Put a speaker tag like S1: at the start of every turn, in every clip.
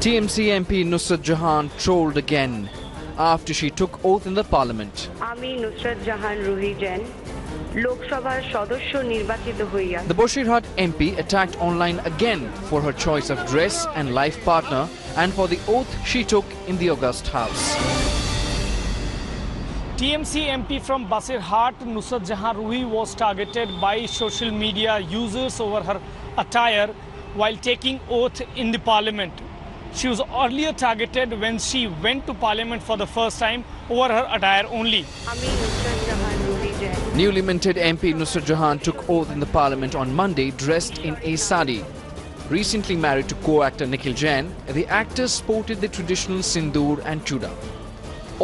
S1: TMC MP Nusrat Jahan trolled again after she took oath in the parliament.
S2: আমি Nusrat Jahan Ruhi gen লোকসভার সদস্য নির্বাচিত হইয়া
S1: The Bosirhat MP attacked online again for her choice of dress and life partner and for the oath she took in the August House.
S3: TMC MP from Bosirhat, Nusrat Jahan Ruhi, was targeted by social media users over her attire while taking oath in the parliament. She was earlier targeted when she went to parliament for the first time over her attire only.
S2: আমি Nusrat Jahan Ruhi Jain
S1: Newly minted MP Nusrat Jahan took oath in the parliament on Monday dressed in a sari. Recently married to co-actor Nikhil Jain, the actor sported the traditional sindoor and chuda.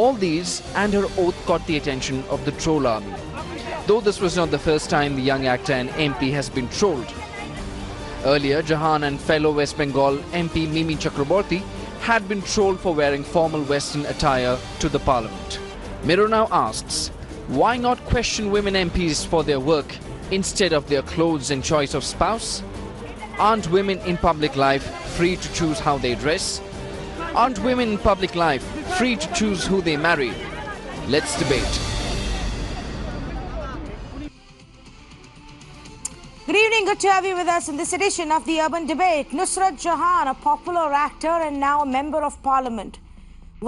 S1: All these and her oath caught the attention of the troll army. Though this was not the first time the young actor and MP has been trolled. Earlier, Jahan and fellow West Bengal MP Mimi Chakraborty had been trolled for wearing formal Western attire to the parliament. Mirror now asks, why not question women MPs for their work instead of their clothes and choice of spouse? Aren't women in public life free to choose how they dress? Aren't women in public life free to choose who they marry? Let's debate.
S4: Good evening, good to have you with us in this edition of the Urban Debate. Nusrat Jahan, a popular actor and now a member of parliament,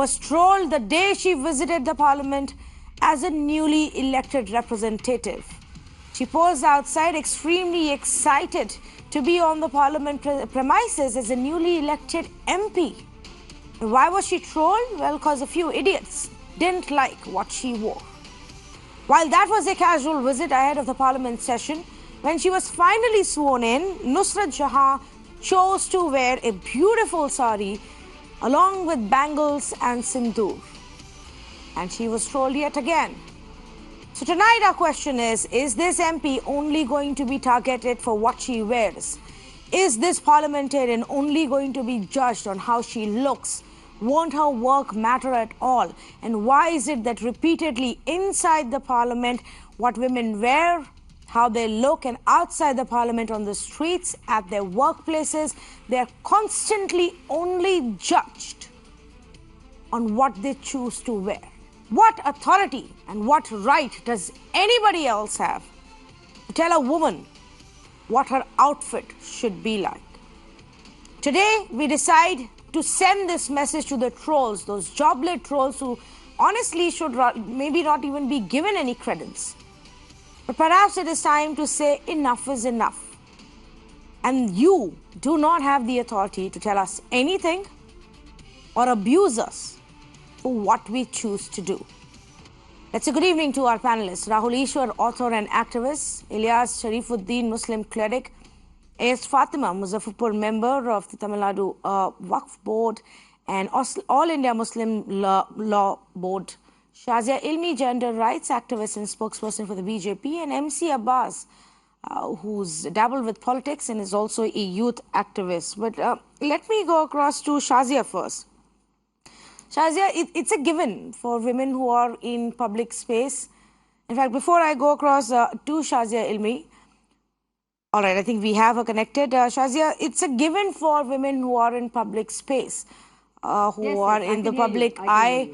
S4: was trolled the day she visited the parliament as a newly elected representative. She posed outside extremely excited to be on the parliament premises as a newly elected MP. Why was she trolled? Well, because a few idiots didn't like what she wore. While that was a casual visit ahead of the parliament session, when she was finally sworn in, Nusrat Jahan chose to wear a beautiful sari along with bangles and sindoor. And she was trolled yet again. So tonight our question is this MP only going to be targeted for what she wears? Is this parliamentarian only going to be judged on how she looks? Won't her work matter at all? And why is it that repeatedly inside the parliament, what women wear, how they look, and outside the parliament on the streets, at their workplaces, they're constantly only judged on what they choose to wear? What authority and what right does anybody else have to tell a woman what her outfit should be like? Today, we decide to send this message to the trolls, those jobless trolls who honestly should maybe not even be given any credence. But perhaps it is time to say enough is enough. And you do not have the authority to tell us anything or abuse us for what we choose to do. Let's say good evening to our panelists. Rahul Ishwar, author and activist. Ilyas Sharifuddin, Muslim cleric. A.S. Fatima, Muzaffarpur, member of the Tamil Nadu Waqf Board and All India Muslim Law Board. Shazia Ilmi, gender rights activist and spokesperson for the BJP, and MC Abbas, who's dabbled with politics and is also a youth activist. But let me go across to Shazia first. Shazia, it's a given for women who are in public space. In fact, before I go across to Shazia Ilmi, all right, I think we have her connected. Shazia, it's a given for women who are in public space, who are in the public eye,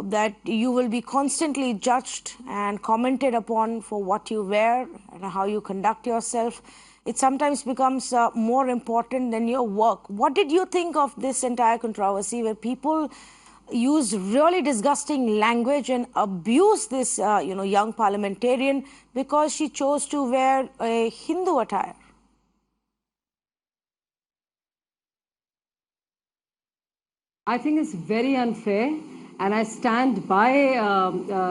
S4: that you will be constantly judged and commented upon for what you wear and how you conduct yourself. It sometimes becomes more important than your work. What did you think of this entire controversy where people use really disgusting language and abuse this young parliamentarian because she chose to wear a Hindu attire?
S5: I think it's very unfair. And I stand by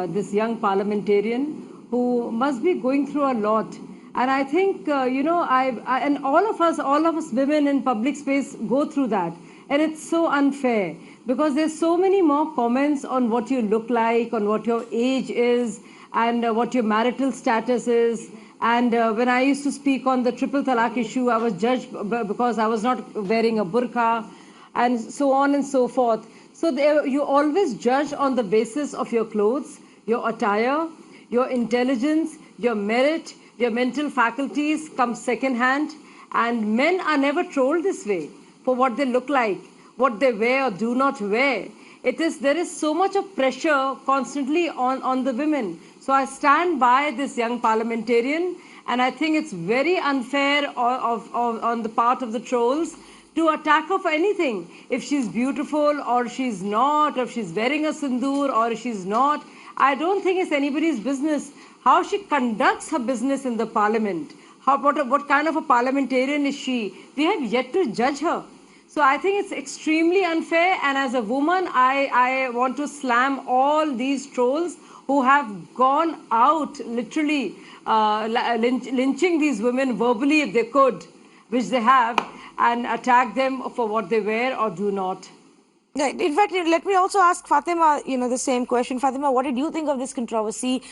S5: this young parliamentarian who must be going through a lot. And I think, and all of us women in public space go through that. And it's so unfair because there's so many more comments on what you look like, on what your age is, and what your marital status is. And when I used to speak on the triple talaq issue, I was judged because I was not wearing a burqa, and so on and so forth. So you always judge on the basis of your clothes, your attire, your intelligence, your merit, your mental faculties come second hand. And men are never trolled this way for what they look like what they wear or do not wear. There is so much of pressure constantly on the women. So I stand by this young parliamentarian, and I think it's very unfair on the part of the trolls to attack her for anything. If she's beautiful or she's not, or if she's wearing a sindoor or she's not, I don't think it's anybody's business. How she conducts her business in the parliament, what kind of a parliamentarian is she? We have yet to judge her. So I think it's extremely unfair, and as a woman, I want to slam all these trolls who have gone out literally lynching these women verbally if they could, which they have, and attack them for what they wear or do not.
S4: Right. In fact, let me also ask Fatima, the same question. Fatima, what did you think of this controversy?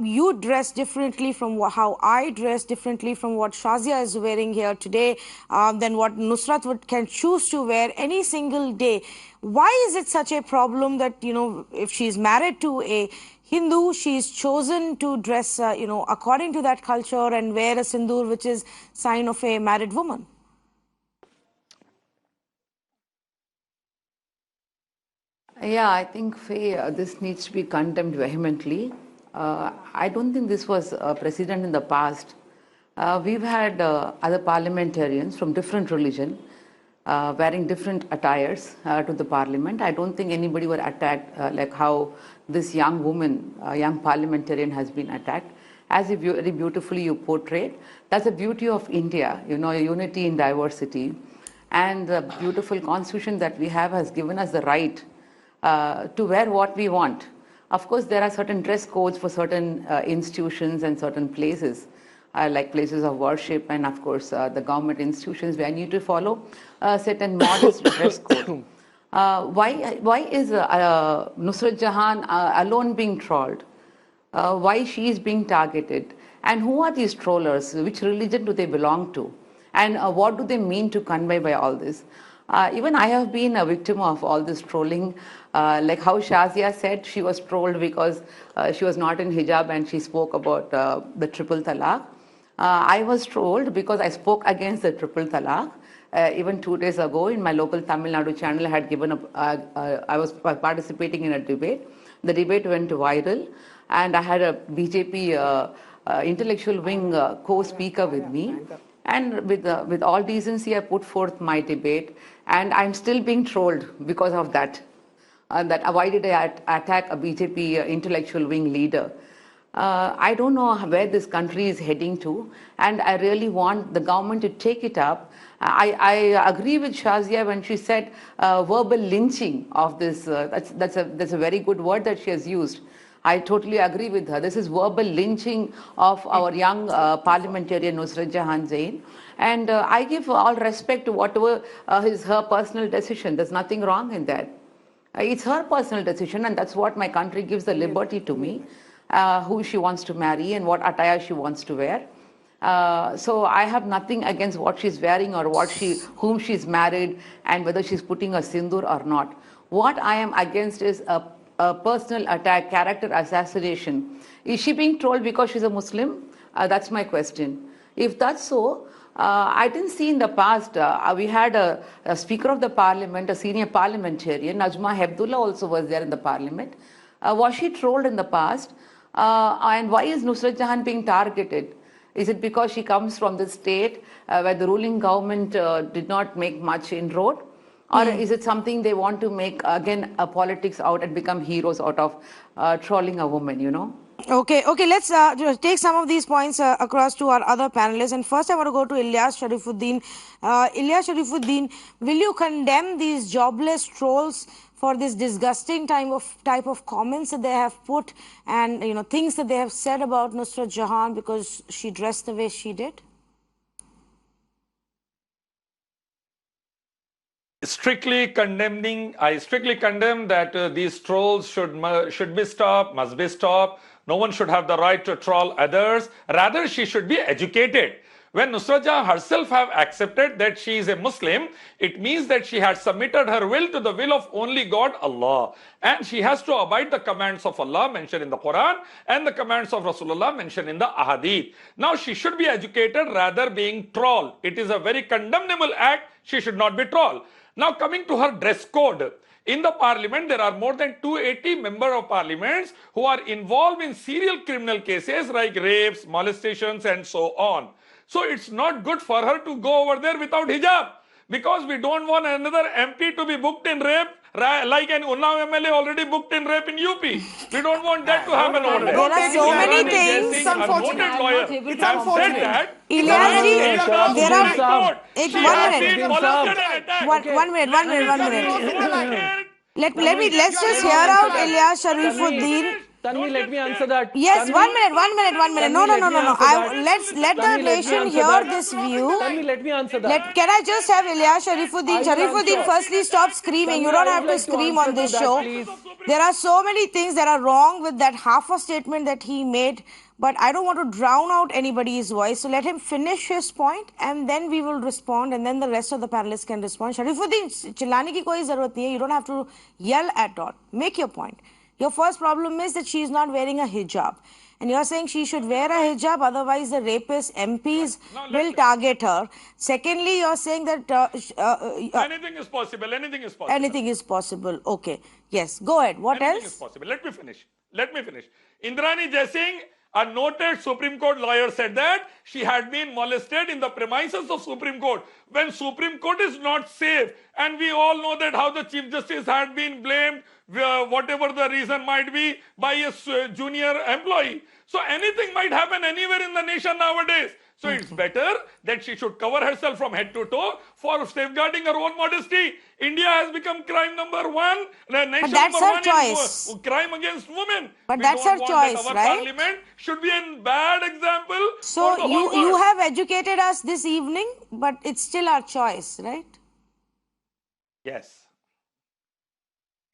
S4: You dress differently from how I dress, differently from what Shazia is wearing here today, than what Nusrat can choose to wear any single day. Why is it such a problem that, if she's married to a Hindu, she's chosen to dress, according to that culture and wear a sindoor, which is sign of a married woman?
S6: Yeah, I think, Faye, this needs to be condemned vehemently. I don't think this was a precedent in the past. We've had other parliamentarians from different religion wearing different attires to the parliament. I don't think anybody were attacked like how this young woman, young parliamentarian has been attacked. As very beautifully you portrayed, that's the beauty of India, unity in diversity. And the beautiful constitution that we have has given us the right to wear what we want. Of course, there are certain dress codes for certain institutions and certain places, like places of worship, and of course the government institutions where I need to follow a certain modest dress code. Why is Nusrat Jahan alone being trolled? Why she is being targeted? And who are these trollers? Which religion do they belong to? And what do they mean to convey by all this? Even I have been a victim of all this trolling. Like how Shazia said, she was trolled because she was not in hijab and she spoke about the triple talaq. I was trolled because I spoke against the triple talaq. Even 2 days ago in my local Tamil Nadu channel, I had given I was participating in a debate. The debate went viral, and I had a BJP intellectual wing co-speaker with me. And with all decency, I put forth my debate, and I'm still being trolled because of that. Why did I attack a BJP intellectual wing leader? I don't know where this country is heading to, and I really want the government to take it up. I agree with Shazia when she said verbal lynching of this. That's a very good word that she has used. I totally agree with her. This is verbal lynching of our young parliamentarian Nusrat Jahan Jain. And I give all respect to whatever is her personal decision. There's nothing wrong in that. It's her personal decision, and that's what my country gives the liberty to me, who she wants to marry and what attire she wants to wear. So I have nothing against what she's wearing or whom she's married and whether she's putting a sindoor or not. What I am against is a personal attack, character assassination. Is she being trolled because she's a Muslim? That's my question. If that's so, I didn't see in the past, we had a Speaker of the Parliament, a senior parliamentarian, Najma Hebdullah also was there in the Parliament. Was she trolled in the past? And why is Nusrat Jahan being targeted? Is it because she comes from the state where the ruling government did not make much inroad? Or is it something they want to make, again, a politics out and become heroes out of trolling a woman,
S4: Okay, let's take some of these points across to our other panelists. And first I want to go to Ilyas Sharifuddin. Ilyas Sharifuddin, will you condemn these jobless trolls for this disgusting type of comments that they have put and, things that they have said about Nusrat Jahan because she dressed the way she did?
S7: I strictly condemn that these trolls should be stopped, must be stopped. No one should have the right to troll others. Rather, she should be educated. When Nusrat Jahan herself have accepted that she is a Muslim, it means that she has submitted her will to the will of only God, Allah. And she has to abide the commands of Allah mentioned in the Quran and the commands of Rasulullah mentioned in the Ahadith. Now she should be educated rather being trolled. It is a very condemnable act. She should not be trolled. Now coming to her dress code. In the parliament, there are more than 280 members of parliaments who are involved in serial criminal cases like rapes, molestations and so on. So it's not good for her to go over there without hijab, because we don't want another MP to be booked in rape like an Unnao MLA already booked in rape in UP. We don't want that to happen over there.
S4: There are so many things.
S7: It's unfortunate. A noted lawyer have said that.
S4: Ilyasji, there are... One minute. Let's just hear out Ilyas Sharifuddin.
S8: Tanvi, let me answer that.
S4: Yes,
S8: Tanvi,
S4: one minute. No. Let the nation hear this view.
S8: Tanvi, let me answer that.
S4: Can I just have Ilyas Sharifuddin? Sharifuddin, firstly, stop screaming. You don't have to scream on this show. There are so many things that are wrong with that half a statement that he made, but I don't want to drown out anybody's voice. So let him finish his point, and then we will respond, and then the rest of the panelists can respond. Sharifuddin, chillane ki koi zarurat nahi hai. You don't have to yell at all. Make your point. Your first problem is that she is not wearing a hijab. And you're saying she should wear a hijab, otherwise the rapist MPs will target her. Secondly, you're saying that...
S7: anything is possible.
S4: Anything is possible. Okay. Yes. Go ahead. What else?
S7: Anything is possible. Let me finish. Indrani Jaising, a noted Supreme Court lawyer, said that she had been molested in the premises of Supreme Court. When Supreme Court is not safe, and we all know that how the Chief Justice had been blamed, whatever the reason might be, by a junior employee. So anything might happen anywhere in the nation nowadays. So it's better that she should cover herself from head to toe for safeguarding her own modesty. India has become crime number one, nation
S4: that's
S7: number
S4: her
S7: one
S4: choice.
S7: in crime against women.
S4: But
S7: We
S4: that's
S7: don't
S4: her
S7: want
S4: choice,
S7: that our
S4: right?
S7: Parliament should be a bad example.
S4: So
S7: for the whole
S4: you
S7: world.
S4: have educated us this evening, but it's still our choice, right?
S7: Yes.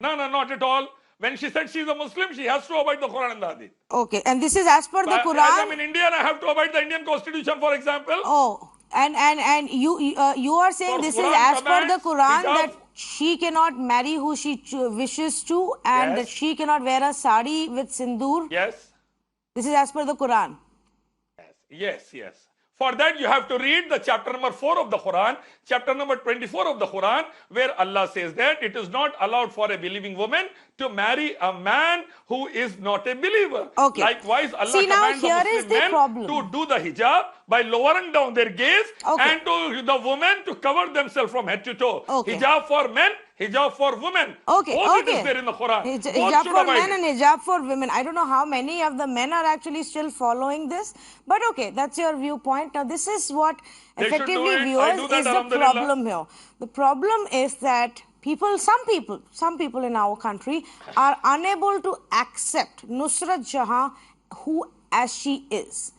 S7: No, not at all. When she said she's a Muslim, she has to abide the Quran and the Hadith.
S4: Okay, and this is as per the Quran.
S7: As I'm in India, and I have to abide the Indian Constitution, for example.
S4: Oh, and you are saying
S7: For
S4: this
S7: Quran
S4: is as per the
S7: commands,
S4: Quran
S7: hijab.
S4: that she cannot marry who she wishes to, and that she cannot wear a sari with sindoor.
S7: Yes.
S4: This is as per the Quran.
S7: Yes. For that, you have to read the chapter number 4 of the Quran, chapter number 24 of the Quran, where Allah says that it is not allowed for a believing woman to marry a man who is not a believer.
S4: Okay.
S7: Likewise, Allah
S4: See, now
S7: commands the
S4: here is
S7: Muslim
S4: the
S7: men
S4: problem.
S7: to do the hijab by lowering down their gaze, and to the women to cover themselves from head to toe.
S4: Okay.
S7: Hijab for men, hijab for women.
S4: Okay.
S7: Both it is there in the Quran.
S4: Hijab for men and hijab for women. I don't know how many of the men are actually still following this, but okay, that's your viewpoint. Now, this is what effectively viewers is the problem here. The problem is that some people in our country are unable to accept Nusrat Jahan who as she is.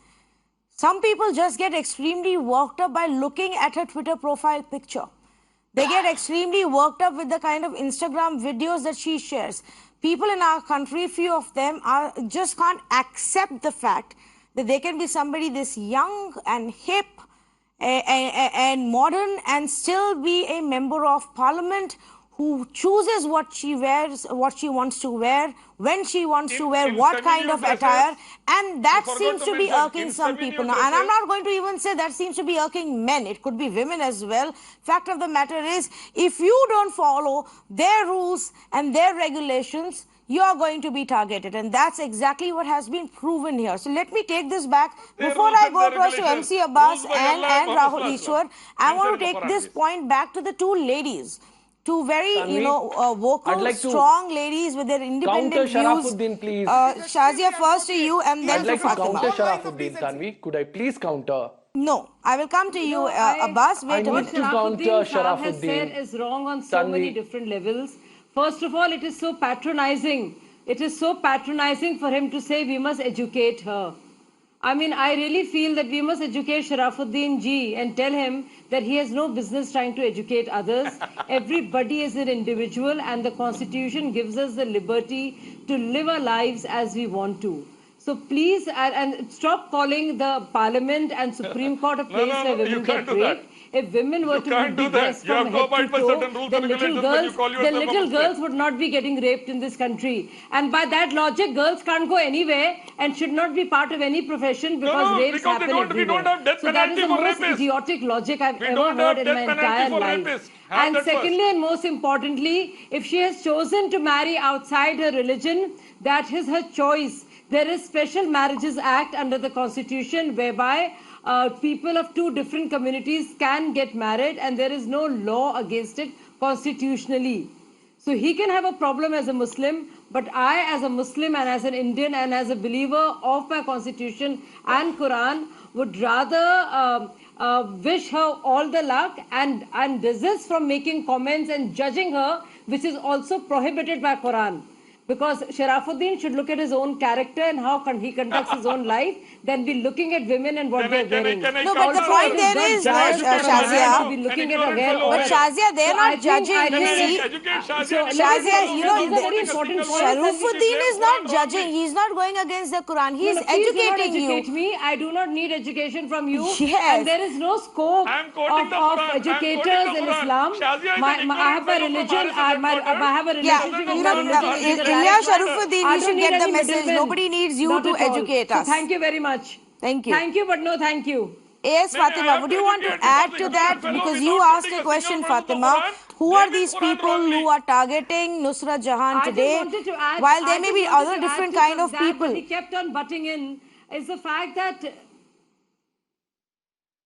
S4: Some people just get extremely worked up by looking at her Twitter profile picture. They get extremely worked up with the kind of Instagram videos that she shares. People in our country, few of them, just can't accept the fact that they can be somebody this young and hip and modern and still be a member of parliament who chooses what she wears, what she wants to wear, when she wants to wear, what kind of attire, and that seems to be irking some people now. And I'm not going to even say that seems to be irking men. It could be women as well. Fact of the matter is, if you don't follow their rules and their regulations, you are going to be targeted, and that's exactly what has been proven here. So let me take this back. Before I go across to MC Abbas and Rahul Ishwar, I want to take this point back to the two ladies. Two very, vocal, strong ladies with their independent views.
S8: Sharafuddin, please.
S4: Shazia, first to you and then
S8: I'd like
S4: to Fatima.
S8: to counter Sharafuddin, Tanvi. Could I please counter?
S4: No, I will come to you, Abbas. Wait a
S8: need
S4: minute.
S8: to counter
S5: Sharafuddin has
S8: Sharafuddin.
S5: said is wrong on so many different levels. First of all, it is so patronizing. It is so patronizing for him to say we must educate her. I mean, I really feel that we must educate Sharafuddin ji and tell him that he has no business trying to educate others. Everybody is an individual, and the Constitution gives us the liberty to live our lives as we want to. So please, and stop calling the Parliament and Supreme Court a place where women get raped. if women were to
S7: can't
S5: be
S7: do that.
S5: dressed
S7: You have
S5: from
S7: to
S5: head
S7: abide
S5: to
S7: by
S5: toe,
S7: certain rules
S5: then
S7: and
S5: little
S7: regulations when you
S5: girls,
S7: call yourself
S5: then
S7: a
S5: little
S7: Muslim.
S5: girls would not be getting raped in this country. And by that logic, girls can't go anywhere and should not be part of any profession because rapes
S7: because
S5: happen
S7: we
S5: everywhere.
S7: don't have death
S5: So that is
S7: penalty
S5: the
S7: for
S5: most
S7: rapists.
S5: idiotic logic I've
S7: We
S5: ever
S7: don't
S5: heard
S7: have
S5: in my
S7: death penalty
S5: entire
S7: for
S5: life.
S7: rapists. Have
S5: And
S7: that
S5: secondly,
S7: first.
S5: and most importantly, if she has chosen to marry outside her religion, that is her choice. There is Special Marriages Act under the Constitution whereby people of two different communities can get married, and there is no law against it constitutionally. So he can have a problem as a Muslim, but I as a Muslim and as an Indian and as a believer of my constitution and Quran would rather wish her all the luck and desist from making comments and judging her, which is also prohibited by Quran. Because Sharafuddin should look at his own character and how he conducts his own life, than be looking at women and what they're wearing.
S4: No, but the point there is, Shazia,
S5: be looking at a
S4: but Shazia, they're not judging. Shazia, you know, Sharafuddin is not judging. He's not going against the Quran. He's educating you.
S5: Educate me. I do not need education from you.
S4: Yes.
S5: And there is no scope of educators in Islam. I have my religion. I have a relationship with my religion.
S4: Ilya Sharafuddin, you should get the message. Nobody needs you to educate us.
S5: Thank you very much.
S4: Thank you.
S5: Thank you, but no thank you.
S4: Yes, Fatima, would you want to add to that? Because you asked a question, Fatima. Who are these people who are targeting Nusrat Jahan today? While there may be other different kind of people.
S5: He kept on butting in. Is the fact that...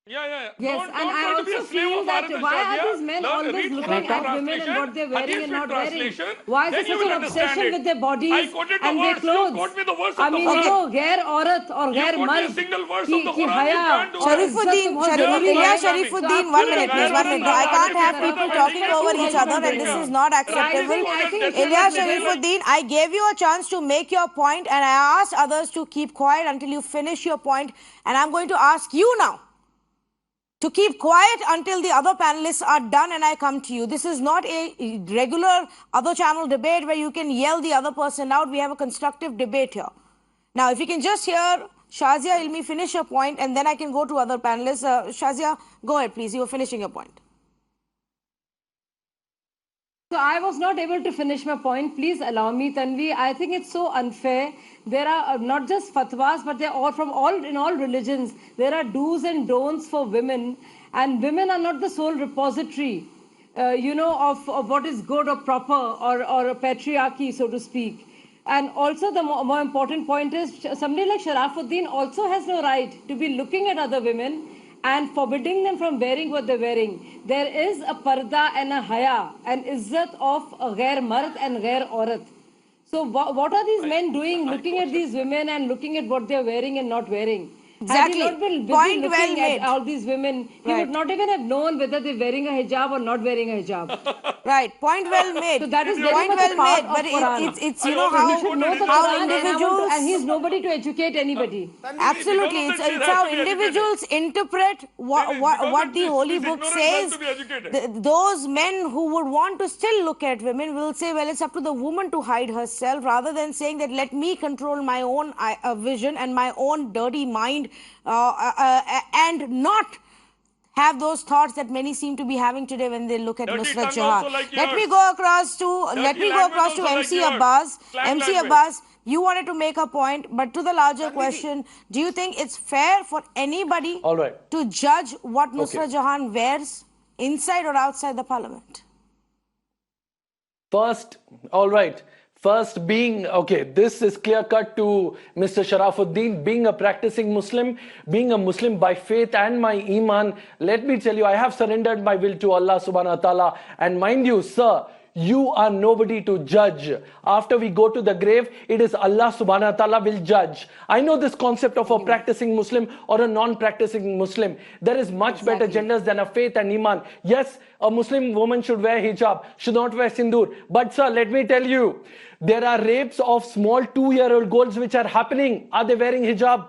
S7: Yes,
S5: and I also feel that why are these men always looking at women and what they're wearing and not wearing? Why is there such an obsession with their bodies and their clothes? I mean, you know, ghair aurat or ghair mard ki haya.
S4: Ilya Sharafuddin, 1 minute please, 1 minute. I can't have people talking over each other and this is not acceptable. Ilya Sharafuddin, I gave you a chance to make your point and I asked others to keep quiet until you finish your point, and I'm going to ask you now to keep quiet until the other panelists are done and I come to you. This is not a regular other channel debate where you can yell the other person out. We have a constructive debate here. Now, if you can just hear Shazia Ilmi finish your point and then I can go to other panelists. Shazia, go ahead, please. You were finishing your point.
S5: So I was not able to finish my point. Please allow me, Tanvi. I think it's so unfair. There are not just fatwas, but they're all from in all religions. There are do's and don'ts for women, and women are not the sole repository, of what is good or proper or a patriarchy, so to speak. And also the more important point is somebody like Sharafuddin also has no right to be looking at other women and forbidding them from wearing what they're wearing. There is a parda and a haya, an izzat of a ghair mard and ghair aurat. So what are these men doing, looking at these women and looking at what they're wearing and not wearing?
S4: Exactly.
S5: Had he not been busy looking at all these women, he would not even have known whether they're wearing a hijab or not wearing a hijab.
S4: Right. Point well made.
S5: So that is
S4: point well made. But it's you know how individuals,
S5: and he's nobody to educate anybody.
S4: Absolutely. It's how individuals interpret what the Holy Book says. Those men who would want to still look at women will say, well, it's up to the woman to hide herself, rather than saying that let me control my own vision and my own dirty mind. And not have those thoughts that many seem to be having today when they look at Nusrat Jahan. Let me go across to MC Abbas. MC Abbas, you wanted to make a point, but to the larger question, do you think it's fair for anybody to judge what Nusrat Jahan wears inside or outside the parliament?
S8: First, First, this is clear cut to Mr. Sharafuddin, being a practicing Muslim, being a Muslim by faith and my Iman. Let me tell you, I have surrendered my will to Allah subhanahu wa ta'ala. And mind you, sir, you are nobody to judge. After we go to the grave, it is Allah subhanahu wa ta'ala will judge. I know this concept of a practicing Muslim or a non-practicing Muslim. There is much better genders than a faith and Iman. Yes, a Muslim woman should wear hijab, should not wear sindoor. But sir, let me tell you, there are rapes of small 2-year-old girls which are happening. Are they wearing hijab?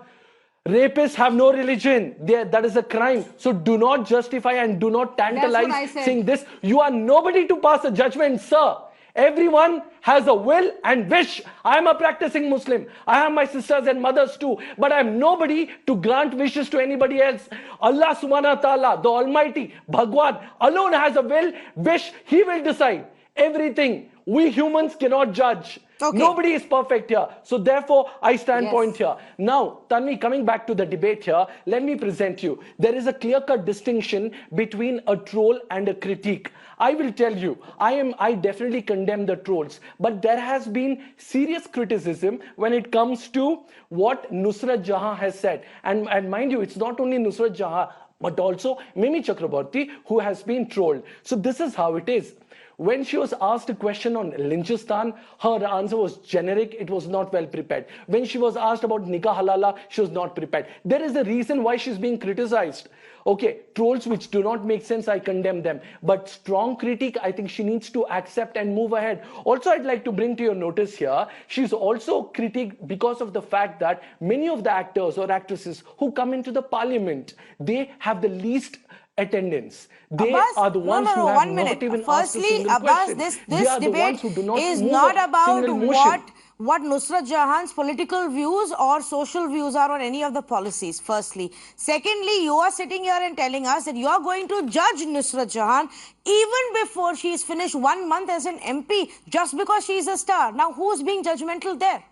S8: Rapists have no religion. That is a crime. So do not justify and do not tantalize saying this. You are nobody to pass a judgment, sir. Everyone has a will and wish. I am a practicing Muslim. I have my sisters and mothers too. But I am nobody to grant wishes to anybody else. Allah subhanahu wa ta'ala, the Almighty, Bhagwan, alone has a will, wish. He will decide everything. We humans cannot judge.
S4: Okay.
S8: Nobody is perfect here. So therefore, I stand
S4: Yes.
S8: point here. Now, Tanvi, coming back to the debate here, let me present you. There is a clear-cut distinction between a troll and a critique. I will tell you, I definitely condemn the trolls, but there has been serious criticism when it comes to what Nusrat Jahan has said. And mind you, it's not only Nusrat Jahan, but also Mimi Chakraborty, who has been trolled. So this is how it is. When she was asked a question on Lynchistan, her answer was generic. It was not well prepared. When she was asked about Nikah Halala, she was not prepared. There is a reason why she's being criticized. Okay, trolls which do not make sense, I condemn them. But strong critique, I think she needs to accept and move ahead. Also, I'd like to bring to your notice here, she's also critiqued because of the fact that many of the actors or actresses who come into the parliament, they have the least attendance. They
S4: Abbas,
S8: are the ones who have
S4: one
S8: not
S4: minute.
S8: even asked a
S4: Firstly,
S8: single
S4: Abbas,
S8: question.
S4: this
S8: They are the
S4: debate
S8: ones who do not
S4: is
S8: move
S4: not
S8: a
S4: about
S8: single motion.
S4: what Nusrat Jahan's political views or social views are on any of the policies, firstly. Secondly, you are sitting here and telling us that you are going to judge Nusrat Jahan even before she is finished 1 month as an MP just because she is a star. Now, who's being judgmental there?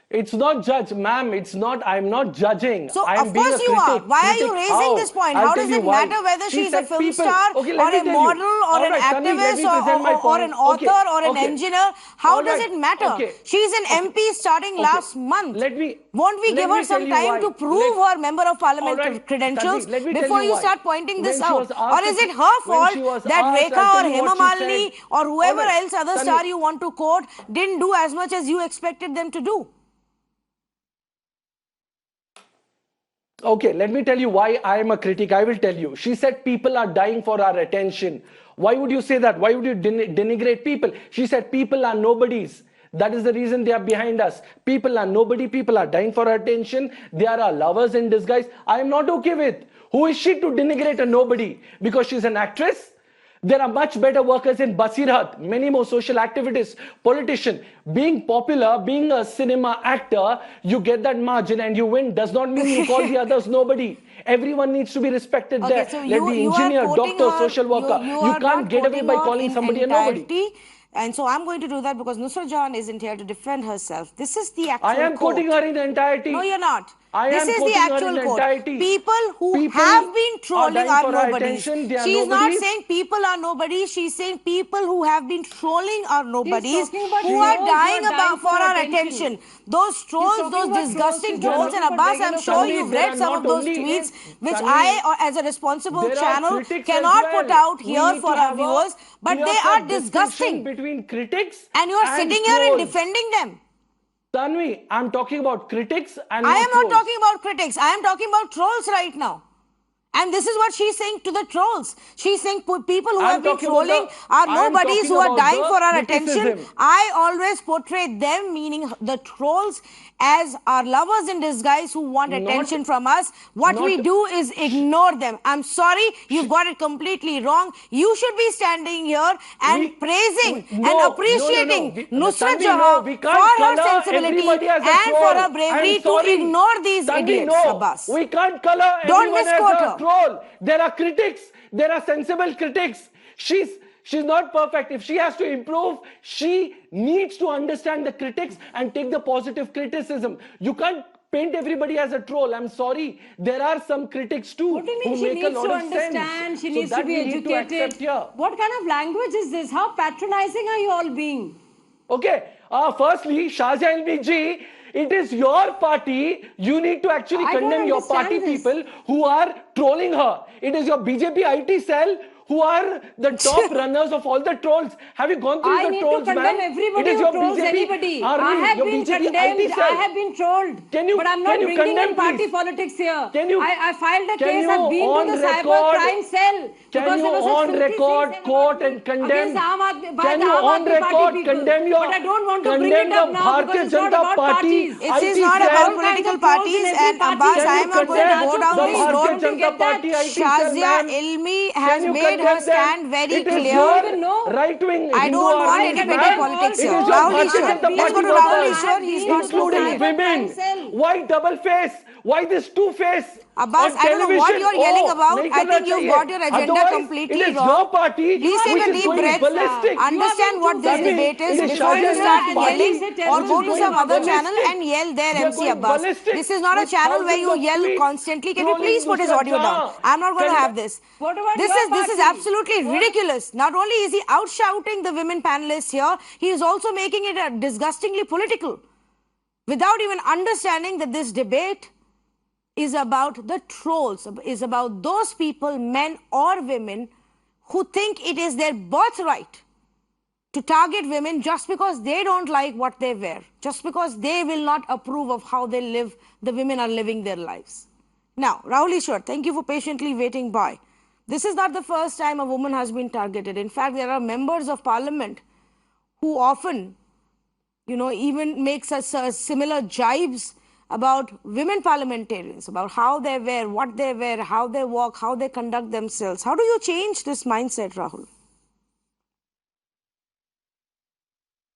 S8: It's not judge, ma'am. It's not. I'm not judging.
S4: So,
S8: I am
S4: of
S8: being
S4: course
S8: a
S4: you are.
S8: critic.
S4: Why are you
S8: Critic
S4: raising
S8: how?
S4: this point?
S8: I'll
S4: How
S8: tell
S4: does
S8: you
S4: it
S8: why.
S4: matter whether
S8: She
S4: she's a
S8: said
S4: film
S8: people-
S4: star
S8: Okay, let
S4: or
S8: me
S4: a
S8: tell you.
S4: model or
S8: All
S4: an
S8: right, Tanvi, let
S4: activist
S8: me present my
S4: or
S8: point.
S4: an author
S8: Okay,
S4: or an
S8: okay.
S4: engineer? How
S8: All
S4: does
S8: right,
S4: it matter?
S8: okay.
S4: She's an MP starting
S8: Okay.
S4: last month.
S8: Won't
S4: we give her some time to prove her member of parliament
S8: All right,
S4: credentials
S8: Tanvi, let me tell
S4: before you
S8: why.
S4: start pointing this
S8: When she was
S4: out?
S8: asked
S4: Or is
S8: a-
S4: it her
S8: when she
S4: fault
S8: was
S4: that
S8: asked,
S4: Rekha
S8: I'll
S4: or
S8: tell you
S4: Hema
S8: what she
S4: Malini
S8: said.
S4: or whoever
S8: All right,
S4: else other
S8: Tanvi.
S4: star you want to quote didn't do as much as you expected them to do?
S8: Okay, let me tell you why I am a critic. I will tell you. She said people are dying for our attention. Why would you say that? Why would you denigrate people? She said people are nobodies. That is the reason they are behind us. People are nobody. People are dying for our attention. They are our lovers in disguise. I am not okay with. Who is she to denigrate a nobody? Because she's an actress? There are much better workers in Basirhat, many more social activities, politician. Being popular, being a cinema actor, you get that margin and you win. Does not mean you call the others nobody. Everyone needs to be respected
S4: Okay,
S8: there.
S4: so
S8: Let
S4: you
S8: the
S4: are
S8: engineer,
S4: quoting
S8: doctor,
S4: her-
S8: social worker.
S4: you
S8: You
S4: are
S8: can't
S4: not
S8: get away
S4: quoting
S8: by
S4: her
S8: calling
S4: in
S8: somebody a nobody.
S4: entirety. And so I'm going to do that because Nusrat Jahan isn't here to defend herself. This is the actual
S8: I am
S4: quote.
S8: quoting her in entirety.
S4: No, you're not.
S8: I
S4: This
S8: am
S4: is the
S8: quoting her
S4: actual
S8: in
S4: quote.
S8: entirety.
S4: People who
S8: People
S4: have been
S8: are
S4: trolling
S8: dying
S4: are
S8: for our
S4: nobodies.
S8: attention. They are
S4: She's not
S8: nobodies.
S4: saying people are nobodies. She's saying people who have been trolling are nobodies,
S5: talking about
S4: who are
S5: trolls
S4: dying
S5: who are dying
S4: for
S5: for
S4: our
S5: attention.
S4: attention. Those trolls,
S5: talking
S4: those
S5: about
S4: disgusting
S5: trolls.
S4: trolls,
S5: She's
S4: and
S5: not
S4: Abbas,
S5: looking for
S4: I'm
S5: regular
S4: sure
S8: Tanvi,
S4: you've
S8: there
S4: read
S8: are
S4: some
S8: not
S4: of those
S8: only-
S4: tweets, which
S8: Tanvi,
S4: as a responsible
S8: there are
S4: channel,
S8: critics as
S4: cannot
S8: well.
S4: put out
S8: We
S4: here
S8: need
S4: for
S8: to
S4: our
S8: have a
S4: viewers, but they
S8: clear-cut
S4: are
S8: distinction
S4: disgusting.
S8: between critics
S4: And you're sitting here and
S8: trolls.
S4: defending them.
S8: Tanvi, I'm talking about critics and
S4: I
S8: not
S4: am not
S8: trolls.
S4: talking about critics. I am talking about trolls right now. And this is what she's saying to the trolls. She's saying people who
S8: I'm
S4: have been
S8: talking about
S4: trolling
S8: the-
S4: are
S8: I'm
S4: nobodies
S8: talking
S4: who are
S8: about
S4: dying
S8: the
S4: for our
S8: criticism.
S4: attention. I always portray them, meaning the trolls, as our lovers in disguise who want
S8: Not-
S4: attention from us. What we
S8: not-
S4: do is ignore them. I'm sorry, you've got it completely wrong. You should be standing here and praising and appreciating Nusrat
S8: Tanvi,
S4: Jahan
S8: we
S4: for
S8: can't
S4: her
S8: color
S4: sensibility
S8: everybody as a
S4: and
S8: troll.
S4: for her
S8: I'm
S4: bravery to
S8: sorry.
S4: ignore these
S8: Tanvi,
S4: idiots,
S8: no,
S4: Abbas.
S8: we can't color
S4: Don't
S8: everyone as
S4: misquote
S8: a
S4: her.
S8: troll. There are critics. There are sensible critics. She's not perfect. If she has to improve, she needs to understand the critics and take the positive criticism. You can't paint everybody as a troll. I'm sorry. There are some critics too
S5: What do you mean
S8: who
S5: she
S8: make a
S5: needs
S8: lot
S5: to
S8: of
S5: understand?
S8: sense.
S5: She
S8: So
S5: needs to
S8: that
S5: be
S8: we need to
S5: educated.
S8: accept here.
S5: What kind of language is this? How patronizing are you all being?
S8: Okay. Firstly, Shahjahan Ilmi ji, it is your party. You need to actually
S5: I don't
S8: condemn your party
S5: understand this.
S8: people who are trolling her. It is your BJP IT cell who are the top runners of all the trolls. Have you gone through
S5: I
S8: the
S5: need
S8: trolls,
S5: to condemn
S8: ma'am?
S5: everybody
S8: It is
S5: who
S8: your
S5: trolls
S8: BJP
S5: anybody.
S8: army,
S5: I have
S8: your
S5: been
S8: BJP
S5: condemned.
S8: IT cell.
S5: I have been trolled.
S8: Can you-
S5: but I'm not
S8: can you
S5: bringing
S8: condemn,
S5: in party
S8: please?
S5: politics here.
S8: Can you-
S5: I filed a
S8: can
S5: case.
S8: you
S5: I've been
S8: on
S5: to the cyber
S8: record-
S5: crime cell.
S8: Can
S5: because
S8: you
S5: there was such
S8: on
S5: filthy
S8: record
S5: things
S8: quote
S5: about
S8: and
S5: me
S8: condemn?
S5: against by
S8: Can
S5: the
S8: you
S5: Aam
S8: on
S5: Aadmi Party
S8: record
S5: people.
S8: condemn your
S5: But I don't want to bring
S8: condemn
S5: it up
S8: the
S5: now because
S8: Bharatiya
S5: it's not
S8: Janata
S5: about
S8: Party?
S5: parties.
S4: This is
S8: IT
S4: not
S8: cell?
S4: about
S5: all kinds
S4: political
S5: of trolls
S4: parties,
S5: in every
S4: and
S5: party.
S4: Abbas,
S8: Can
S4: I
S8: you
S4: am not going to
S8: condemn
S4: go down
S8: the
S4: this
S8: Bharatiya
S4: road.
S8: Janata Party IT
S4: Shazia
S8: cell, ma'am?
S4: Ilmi
S8: Can
S4: has
S8: you
S4: made made her stand very clear.
S8: Right-wing
S4: I don't want any petty politics here. Rahul Ishwar. Let's go to Rahul Ishwar. He's not
S8: including women. Why double face? Why this two-face?
S4: Abbas, I don't know what you're yelling about. I think you've got your agenda completely
S8: it is
S4: wrong.
S8: Your party
S4: Please take a deep breath. Understand what this debate is before you start yelling, or go to some other channel and yell there, MC Abbas. This is not a channel where you yell constantly. Can you please put his audio down? I'm not going to have this. This is absolutely ridiculous. Not only is he out-shouting the women panelists here, he is also making it disgustingly political, without even understanding that this debate is about the trolls, is about those people, men or women, who think it is their birthright to target women just because they don't like what they wear, just because they will not approve of how they live, the women are living their lives. Now, Rahul Ishwar, thank you for patiently waiting by. This is not the first time a woman has been targeted. In fact, there are members of parliament who often, even make such similar jibes about women parliamentarians, about how they wear, what they wear, how they walk, how they conduct themselves. How do you change this mindset, Rahul?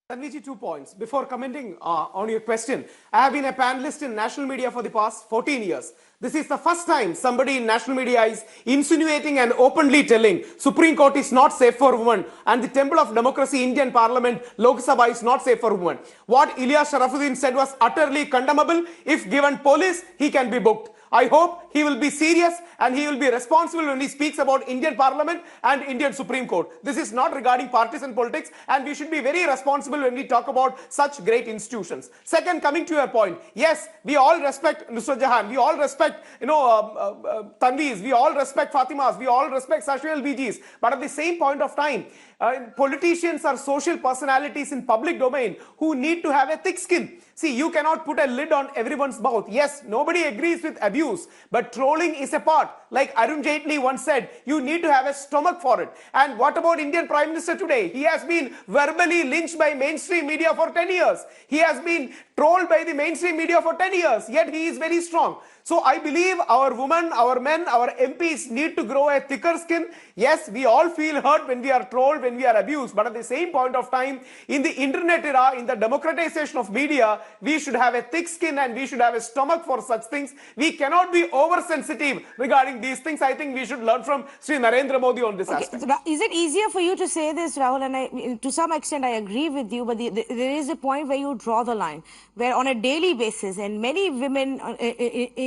S9: Tanviji, 2 points. Before commenting on your question, I have been a panelist in national media for the past 14 years. This is the first time somebody in national media is insinuating and openly telling Supreme Court is not safe for women and the temple of democracy, Indian Parliament, Lok Sabha is not safe for women. What Ilyas Sharafuddin said was utterly condemnable. If given police, he can be booked. I hope he will be serious and he will be responsible when he speaks about Indian Parliament and Indian Supreme Court. This is not regarding partisan politics, and we should be very responsible when we talk about such great institutions. Second, coming to your point, yes, we all respect Nusrat Jahan, we all respect, Tanvis, we all respect Fatimas, we all respect Sashwal BGs, but at the same point of time, politicians are social personalities in public domain who need to have a thick skin. See, you cannot put a lid on everyone's mouth. Yes, nobody agrees with abuse, but trolling is a part. Like Arun Jaitley once said, you need to have a stomach for it. And what about Indian Prime Minister today? He has been verbally lynched by mainstream media for 10 years. He has been trolled by the mainstream media for 10 years, yet he is very strong. So I believe our women, our men, our MPs need to grow a thicker skin. Yes, we all feel hurt when we are trolled, when we are abused, but at the same point of time, in the internet era, in the democratization of media, we should have a thick skin and we should have a stomach for such things. We cannot be oversensitive regarding these things. I think we should learn from Sri Narendra Modi on this aspect.
S4: So is it easier for you to say this, Rahul? And to some extent, I agree with you, but there is a point where you draw the line, where on a daily basis, and many women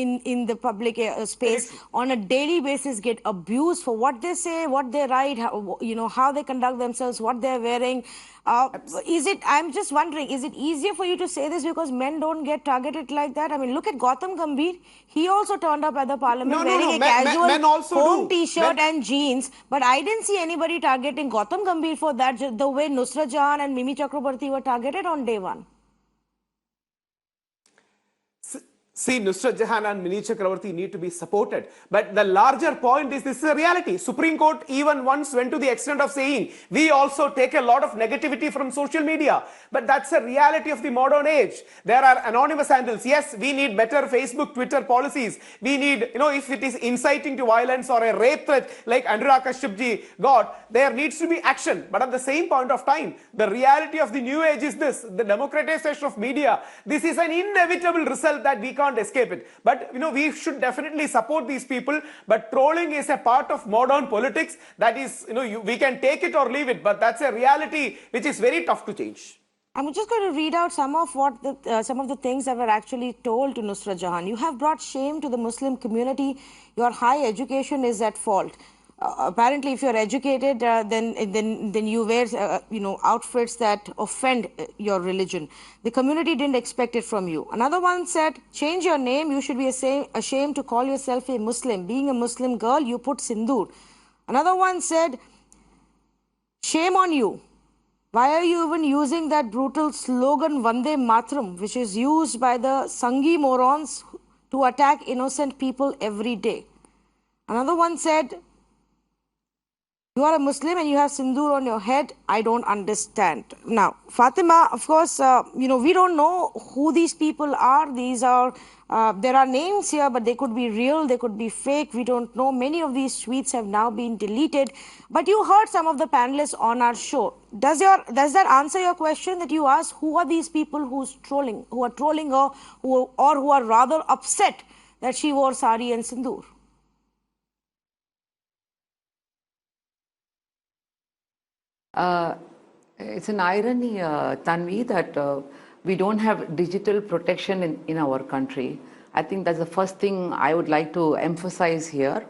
S4: in the public space on a daily basis get abused for what they say, what they write, how they conduct themselves, what they're wearing. I'm just wondering, is it easier for you to say this because men don't get targeted like that? I mean, look at Gautam Gambhir. He also turned up at the parliament wearing a casual home t-shirt and jeans. But I didn't see anybody targeting Gautam Gambhir for that, the way Nusrat Jahan and Mimi Chakrabarti were targeted on day one.
S9: See, Nusrat Jahan and Mini Chakravarti need to be supported. But the larger point is, this is a reality. Supreme Court even once went to the extent of saying, we also take a lot of negativity from social media. But that's a reality of the modern age. There are anonymous handles. Yes, we need better Facebook, Twitter policies. We need, if it is inciting to violence or a rape threat like Anurag Kashyapji got, there needs to be action. But at the same point of time, the reality of the new age is this, the democratization of media. This is an inevitable result that we can't escape it. But we should definitely support these people. But trolling is a part of modern politics. That is, we can take it or leave it, but that's a reality which is very tough to change.
S4: I'm just going to read out some of the things that were actually told to Nusrat Jahan. You have brought shame to the Muslim community. Your high education is at fault. Apparently, if you're educated, then you wear outfits that offend your religion. The community didn't expect it from you. Another one said, change your name. You should be ashamed to call yourself a Muslim. Being a Muslim girl, you put sindoor. Another one said, shame on you. Why are you even using that brutal slogan Vande Matram, which is used by the Sanghi morons to attack innocent people every day? Another one said, You are a Muslim and you have sindoor on your head. I don't understand. Now, Fatima, of course, we don't know who these people are. These are, there are names here, but they could be real, they could be fake. We don't know. Many of these tweets have now been deleted. But you heard some of the panelists on our show. Does that answer your question that you asked? Who are these people who are trolling her, or who are rather upset that she wore sari and sindoor?
S6: It's an irony, Tanvi, that we don't have digital protection in our country. I think that's the first thing I would like to emphasize here.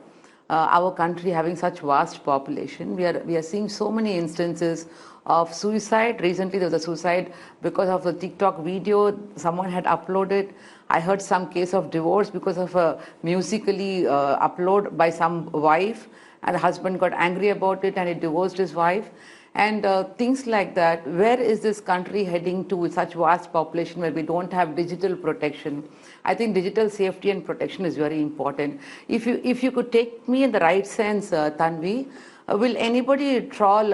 S6: Our country having such vast population, we are seeing so many instances of suicide. Recently there was a suicide because of the TikTok video someone had uploaded. I heard some case of divorce because of a musically upload by some wife, and the husband got angry about it and he divorced his wife. And things like that. Where is this country heading to with such vast population where we don't have digital protection? I think digital safety and protection is very important. If you could take me in the right sense, Tanvi, will anybody troll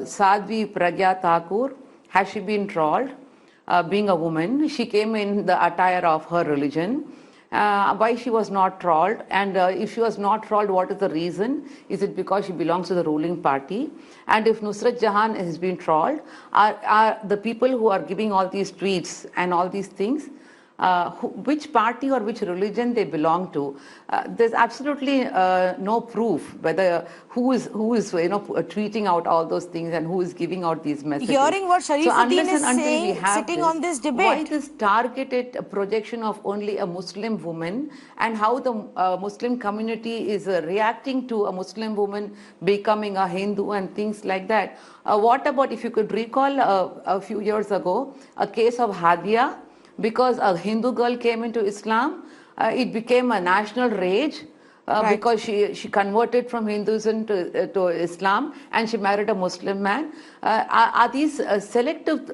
S6: Sadhvi Pragya Thakur? Has she been trolled? Being a woman, she came in the attire of her religion. Why she was not trolled, and if she was not trolled, what is the reason? Is it because she belongs to the ruling party? And if Nusrat Jahan has been trolled, are the people who are giving all these tweets and all these things, which party or which religion they belong to? There's absolutely no proof whether who is tweeting out all those things and who is giving out these messages.
S4: Hearing what Sharifuddin is saying, sitting on this debate.
S6: Why this targeted projection of only a Muslim woman, and how the Muslim community is reacting to a Muslim woman becoming a Hindu and things like that? What about, if you could recall a few years ago, a case of Hadia? Because a Hindu girl came into Islam, it became a national rage. Right. Because she converted from Hinduism to Islam, and she married a Muslim man. Are these selective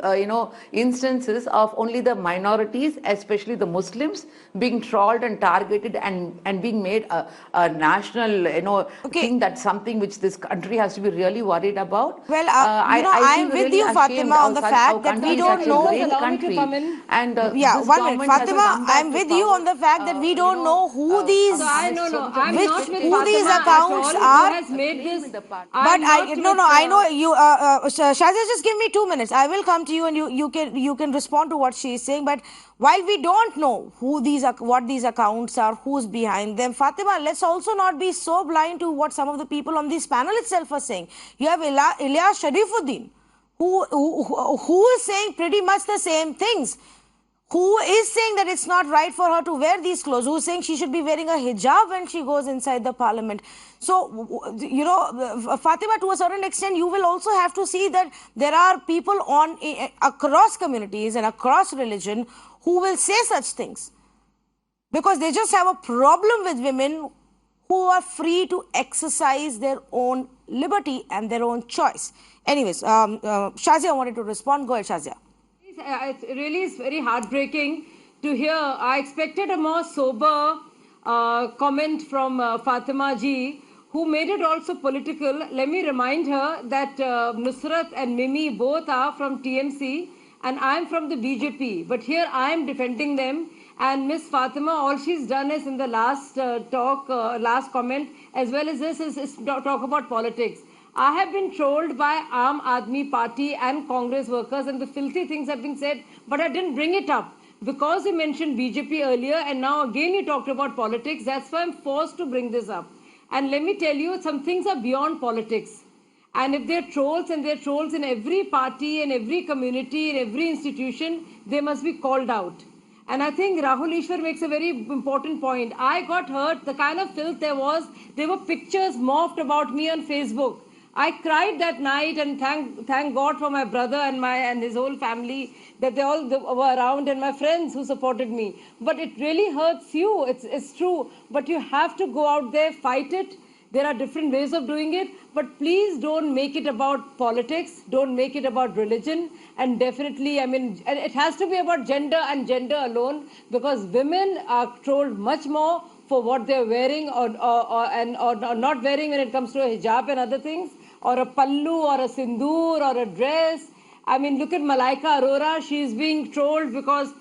S6: instances of only the minorities, especially the Muslims, being trolled and targeted and being made a national thing? That's something which this country has to be really worried about.
S4: Well, I'm with really you, Fatima, on the fact that we don't know.
S6: And
S4: yeah, 1 minute, Fatima. I'm with you on the fact that we don't know who these. Who these accounts are.
S5: Has made this,
S4: but I know you. Shazia, just give me 2 minutes. I will come to you, and you can respond to what she is saying. But while we don't know what these accounts are, who's behind them, Fatima, let's also not be so blind to what some of the people on this panel itself are saying. You have Ilyas Sharifuddin, who is saying pretty much the same things. Who is saying that it's not right for her to wear these clothes? Who is saying she should be wearing a hijab when she goes inside the parliament? So, Fatima, to a certain extent, you will also have to see that there are people across communities and across religion who will say such things. Because they just have a problem with women who are free to exercise their own liberty and their own choice. Anyways, Shazia wanted to respond. Go ahead, Shazia.
S5: It really is very heartbreaking to hear. I expected a more sober comment from Fatima ji, who made it also political. Let me remind her that Nusrat and Mimi both are from TMC and I'm from the BJP. But here I am defending them, and Miss Fatima, all she's done is in the last last comment, as well as this, is talk about politics. I have been trolled by Aam Aadmi Party and Congress workers, and the filthy things have been said, but I didn't bring it up. Because you mentioned BJP earlier, and now again you talked about politics, that's why I'm forced to bring this up. And let me tell you, some things are beyond politics. And if they're trolls, and they're trolls in every party, in every community, in every institution, they must be called out. And I think Rahul Ishwar makes a very important point. I got hurt, the kind of filth there were pictures morphed about me on Facebook. I cried that night, and thank God for my brother and his whole family, that they all were around, and my friends who supported me. But it really hurts you. It's true. But you have to go out there, fight it. There are different ways of doing it. But please don't make it about politics. Don't make it about religion. And definitely, it has to be about gender and gender alone, because women are trolled much more for what they're wearing or not wearing when it comes to a hijab and other things. or a pallu or a sindoor or a dress. I mean, look at Malaika Arora. She's being trolled because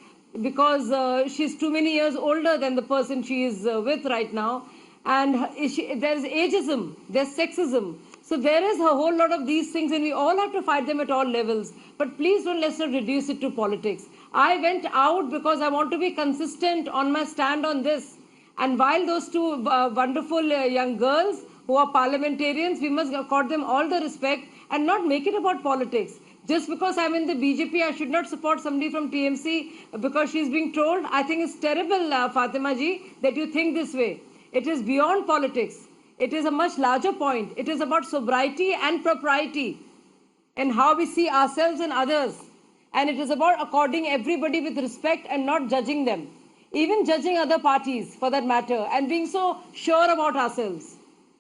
S5: she's too many years older than the person she is with right now. And there's ageism, there's sexism. So there is a whole lot of these things, and we all have to fight them at all levels. But please let's not reduce it to politics. I went out because I want to be consistent on my stand on this. And while those two wonderful young girls who are parliamentarians, we must accord them all the respect and not make it about politics. Just because I'm in the BJP, I should not support somebody from TMC because she's being trolled. I think it's terrible, Fatima ji, that you think this way. It is beyond politics. It is a much larger point. It is about sobriety and propriety and how we see ourselves and others. And it is about according everybody with respect and not judging them. Even judging other parties, for that matter, and being so sure about ourselves.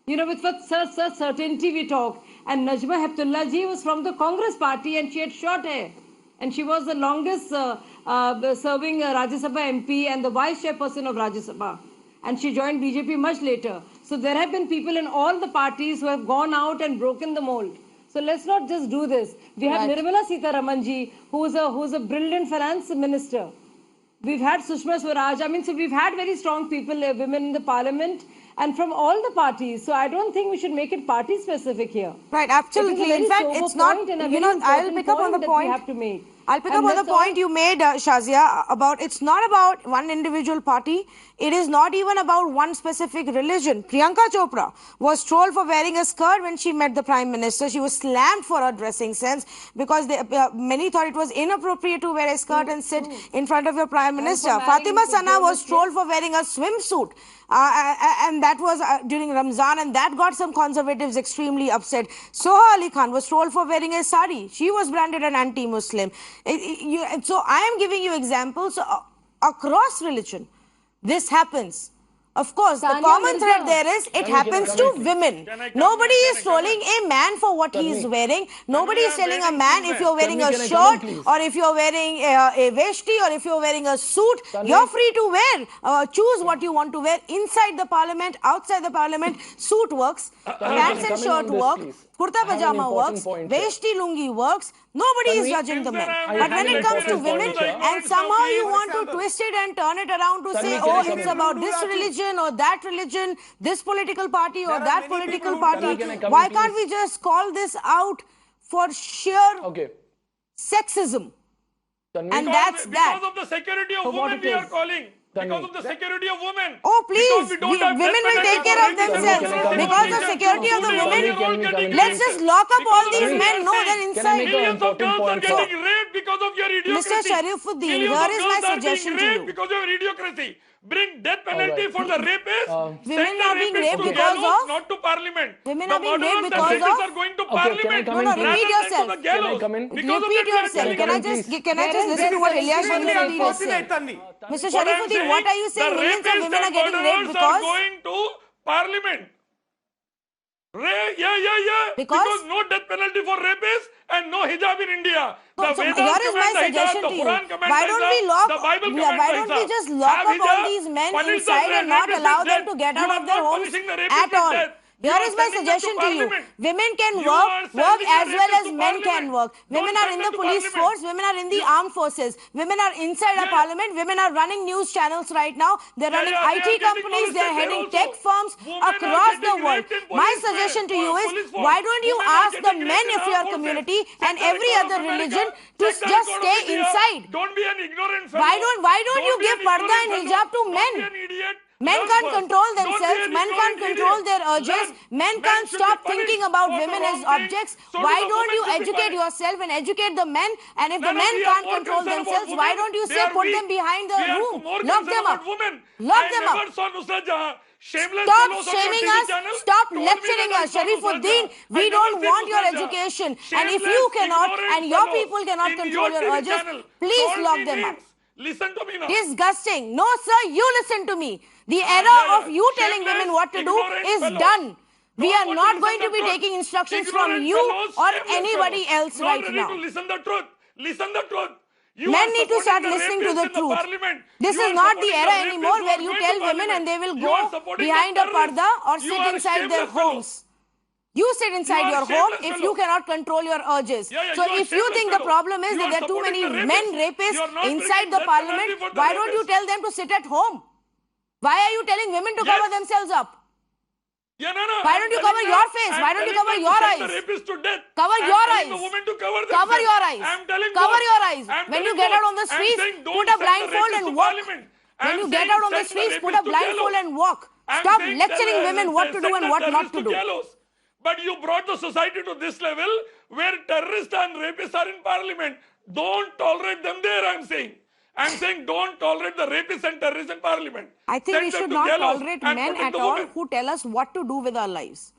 S5: You know, with such certainty we talk. And Najma Heptullah ji was from the Congress party and she had short hair. And she was the longest serving Rajya Sabha MP and the vice chairperson of Rajya Sabha. And she joined BJP much later. So there have been people in all the parties who have gone out and broken the mold. So let's not just do this. We have Nirmala Sitharaman ji, who's a brilliant finance minister. We've had Sushma Swaraj. I mean, so we've had very strong people, women in the parliament, and from all the parties. So I don't think we should make it party specific here.
S4: Right, absolutely. In fact, it's not, you know, I'll pick up on the point.
S5: We have to make.
S4: I'll pick up on the point you made, Shazia, about it's not about one individual party. It is not even about one specific religion. Priyanka Chopra was trolled for wearing a skirt when she met the Prime Minister. She was slammed for her dressing sense because many thought it was inappropriate to wear a skirt and sit in front of your Prime Minister. Fatima Sana was trolled for wearing a swimsuit. And that was during Ramzan, and that got some conservatives extremely upset. Soha Ali Khan was trolled for wearing a sari. She was branded an anti-Muslim. So I am giving you examples across religion. This happens. Of course, the common thread there is it happens to women. Nobody is trolling a man for what he is wearing. Nobody is telling a man if you're wearing a shirt or if you're wearing a veshti or if you're wearing a suit, you're free to wear. Choose what you want to wear inside the parliament, outside the parliament. Suit works, pants and shirt work, kurta pajama works, veshti lungi works. Nobody is judging the men. But when it comes to women and somehow you want to twist it and turn it around to say, oh, it's about this religion or that religion, this political party or that political party, why can't we just call this out for sheer sexism? And that's that.
S7: Because of the security of women we are calling. Because of the security of women.
S4: Oh, please. Women will take care of themselves. Because of security of the women, let's just lock up all these men. No, they're inside.
S7: Millions of girls are getting raped because of your idiocracy.
S4: Mr. Sharifuddin, here is my suggestion to you.
S7: Because of your idiocracy. Bring death penalty for the rapists.
S4: Women are being raped because of?
S7: Not to parliament.
S4: Women are being raped because of?
S7: are going to parliament.
S4: No, repeat yourself.
S7: Repeat
S4: yourself. Can I just listen to what Ilyas Sharifuddin is saying? Mr. Sharifuddin, what are you saying? Millions of women are getting raped because?
S7: Are going to parliament. Because no death penalty for rapists and no hijab in India.
S4: So here is my suggestion to you. Why don't we just lock up all these men inside and not allow them to get out of their homes at all? Here is my suggestion to you. Women can work as well as men can work. Women are in the police force. Women are in the armed forces. Women are inside our parliament. Women are running news channels right now. They're running IT companies. They're heading tech firms across the world. My suggestion to you is, why don't you ask the men of your community and every other religion to just stay inside?
S7: Don't be an ignorant fellow.
S4: Why don't you give parda and hijab to men? Men can't control themselves, men can't control their urges, men can't stop thinking about women as objects. Why don't you educate yourself and educate the men? And if the men can't control themselves, why don't you say put them behind the room? Lock them up. Lock them up. Stop shaming us. Stop lecturing us. Sharifuddin, we don't want your education. And if you cannot and your people cannot control your urges, please lock them up.
S7: Listen to me now.
S4: Disgusting. No, sir, you listen to me. The era of you telling women what to do is done. We are not going to be taking instructions from you or anybody else right now.
S7: Listen the truth. Listen the truth.
S4: Men need to start listening to the truth. This is not the era anymore where you tell women and they will go behind a parda or sit inside their homes. You sit inside
S7: You are
S4: your home
S7: shameless
S4: if
S7: fellow.
S4: you cannot control your urges.
S7: Yeah,
S4: So
S7: you are
S4: if you
S7: shameless
S4: think the
S7: fellow.
S4: problem is
S7: You
S4: that
S7: are
S4: there are too
S7: supporting
S4: many
S7: the
S4: men
S7: rapists. You
S4: rapists
S7: are not
S4: inside
S7: bringing
S4: the
S7: death
S4: parliament,
S7: penalty for the
S4: why don't you
S7: rapists.
S4: tell them to sit at home? Why are you telling women to
S7: Yes.
S4: cover themselves up?
S7: Yeah, no.
S4: Why don't you cover your face? Why don't you cover your eyes?
S7: The rapists to death.
S4: Cover
S7: I'm
S4: your
S7: telling
S4: eyes.
S7: the women to cover
S4: Cover
S7: themselves.
S4: your eyes.
S7: I'm telling
S4: Cover
S7: both.
S4: your eyes.
S7: I'm
S4: When you
S7: telling
S4: get out
S7: both.
S4: on the
S7: I'm
S4: streets,
S7: saying don't
S4: put a
S7: send the
S4: blindfold
S7: rapists
S4: and
S7: to
S4: walk.
S7: parliament.
S4: When
S7: I'm
S4: you get
S7: saying
S4: out on the
S7: send
S4: streets, put a
S7: rapists to
S4: blindfold
S7: gallows.
S4: and walk.
S7: I'm
S4: Stop
S7: saying
S4: lecturing women what to do and what not to do.
S7: Gallows. But you brought the society to this level where terrorists and rapists are in parliament. Don't tolerate them there, I'm saying. I'm saying don't tolerate the rapists and terrorists in parliament.
S4: I think
S7: Send
S4: we
S7: them
S4: should
S7: to
S4: not
S7: gallows
S4: tolerate
S7: and
S4: men
S7: protect
S4: at
S7: the
S4: all
S7: women.
S4: who tell us what to do with our lives.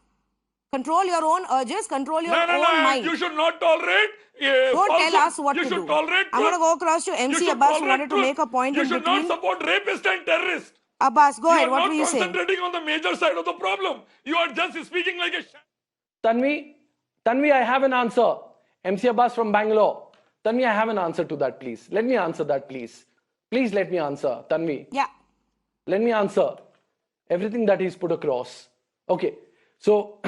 S4: Control your own urges, control your
S7: No,
S4: own mind.
S7: you should not tolerate.
S4: Don't tell us what
S7: you
S4: to
S7: should
S4: do.
S7: Tolerate
S4: I'm going to go across to
S7: you
S4: MC
S7: should
S4: Abbas who
S7: tolerate
S4: wanted to
S7: truth.
S4: make a point
S7: You
S4: in
S7: should
S4: between.
S7: not support rapists and terrorists.
S4: Abbas, go ahead.
S7: You are
S4: What
S7: not
S4: were you saying?
S7: concentrating on the major side of the problem. You are just speaking like a...
S8: Tanvi, I have an answer. MC Abbas from Bangalore. Tanvi, I have an answer to that, please. Let me answer that, please. Please let me answer, Tanvi.
S4: Yeah.
S8: Let me answer everything that he's put across. Okay. So,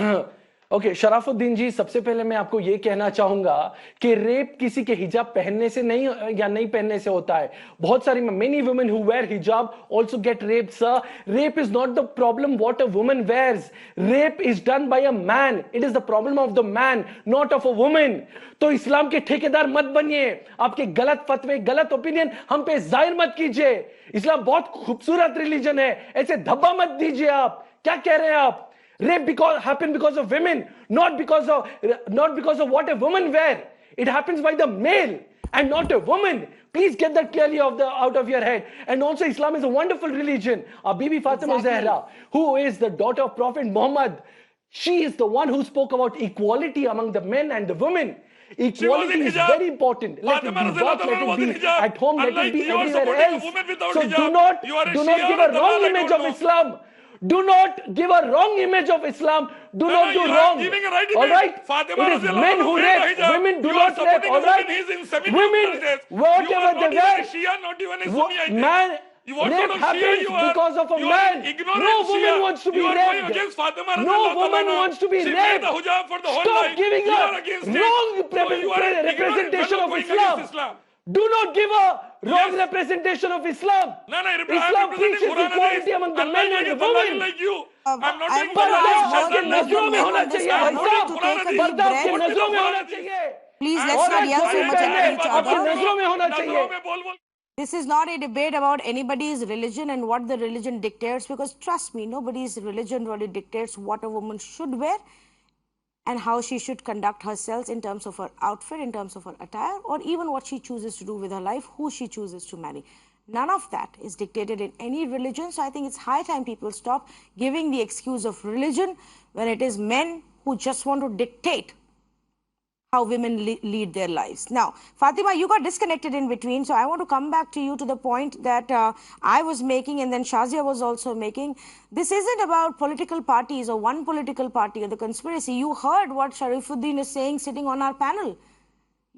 S8: okay, Sharafuddin ji, सबसे पहले मैं आपको ये कहना चाहूंगा कि rape किसी के हिजाब पहनने से नहीं या नहीं पहनने से होता है. बहुत सारी many women who wear hijab also get raped, sir. Rape is not the problem what a woman wears. Rape is done by a man. It is the problem of the man, not of a woman. तो इस्लाम के ठेकेदार मत बनिए. आपके गलत फतवे, गलत opinion हम पे जाहिर मत कीजिए. इस्लाम बहुत खूबसूरत रिलीजन है. ऐसे धब्बा मत दीजिए आप. क्या कह रहे हैं आप? Rape happen because of women, not because of what a woman wear. It happens by the male and not a woman. Please get that clearly out of your head. And also, Islam is a wonderful religion. Our Bibi Fatima Zahra, who is the daughter of Prophet Muhammad, she is the one who spoke about equality among the men and the women. Equality is very important. Let it be work, let it be at home, let it be everywhere else. So do not give a wrong image of Islam. Do not give a wrong image of Islam. Do not do wrong. All right? It is men who rape. Women do not rape. All right? Women, whatever they wear. Man, rape happens because of a man. No woman wants to be raped. No woman wants to be raped. Stop giving a wrong representation of Islam. Do not give a wrong representation of Islam. Islam preaches equality among the men and the women.
S7: Like you. I'm not taking
S8: आपके नजरों में होना चाहिए भाई साहब. पर्दा आपके नजरों में होना चाहिए.
S4: Please, let's not yell so much at each
S8: आपके
S4: other.
S8: नजरों में होना चाहिए.
S4: This is not a debate about anybody's religion and what the religion dictates, because trust me, nobody's religion really dictates what a woman should wear and how she should conduct herself in terms of her outfit, in terms of her attire, or even what she chooses to do with her life, who she chooses to marry. None of that is dictated in any religion. So I think it's high time people stop giving the excuse of religion when it is men who just want to dictate how women lead their lives. Now, Fatima, you got disconnected in between, so I want to come back to you to the point that I was making and then Shazia was also making. This isn't about political parties or one political party or the conspiracy. You heard what Sharifuddin is saying sitting on our panel.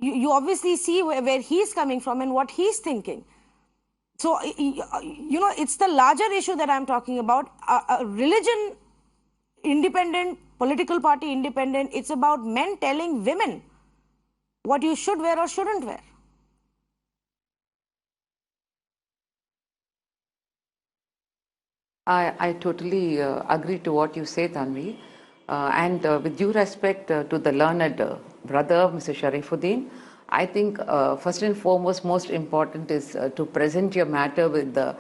S4: You obviously see where he's coming from and what he's thinking. So, you know, it's the larger issue that I'm talking about. Religion independent, political party independent, it's about men telling women what you should wear or shouldn't wear.
S6: I totally agree to what you say, Tanvi. And with due respect to the learned brother, Mr. Sharifuddin, I think first and foremost, most important is to present your matter with a